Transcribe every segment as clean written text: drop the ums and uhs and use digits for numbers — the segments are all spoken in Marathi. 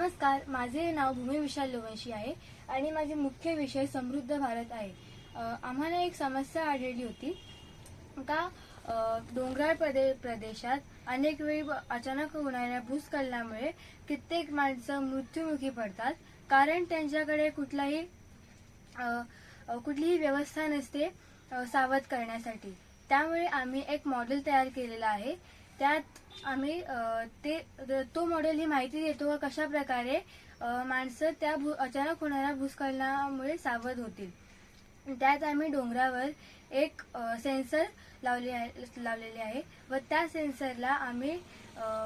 नमस्कार, माझे नाव भूमी विशाल लोवंशी आहे आणि माझे मुख्य विषय समृद्ध भारत आहे. आम्हाला एक समस्या आढळली होती का डोंगराळ प्रदेशात अनेक वेळी अचानक होणाऱ्या भूस्खलनामुळे कित्येक माणसं मृत्युमुखी पडतात, कारण त्यांच्याकडे कुठलीही व्यवस्था नसते सावध करण्यासाठी. त्यामुळे आम्ही एक मॉडेल तयार केलेला आहे. त्यात आम्ही तो मॉडेल ही माहिती देतो व कशा प्रकारे माणसं त्या अचानक होणाऱ्या भूस्खलनामुळे सावध होतील. त्यात आम्ही डोंगरावर एक सेन्सर लावलेले आहे व त्या सेन्सरला आम्ही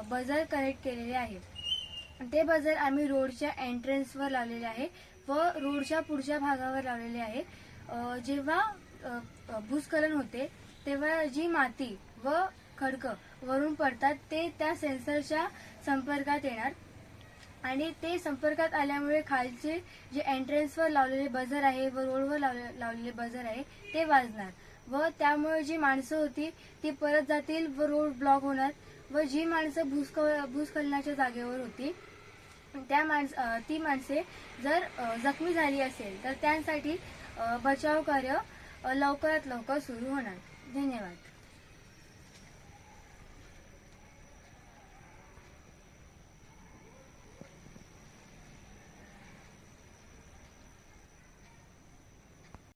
बझर कनेक्ट केलेले आहे. ते बझर आम्ही रोडच्या एंट्रन्सवर लावलेले आहे व रोडच्या पुढच्या भागावर लावलेले आहे. जेव्हा भूस्खलन होते तेव्हा जी माती व खडकं वरून पडतात ते त्या सेन्सरच्या संपर्कात येणार आणि ते संपर्कात आल्यामुळे खालचे जे एंट्रन्सवर लावलेले बझर आहे व रोडवर लावलेले बझर आहे ते वाजणार व त्यामुळे जी माणसं होती ती परत जातील व रोड ब्लॉक होणार व जी माणसं भूस्खलनाच्या जागेवर होती ती माणसे जर जखमी झाली असेल तर त्यांसाठी बचाव कार्य लवकरात लवकर सुरू होणार. धन्यवाद.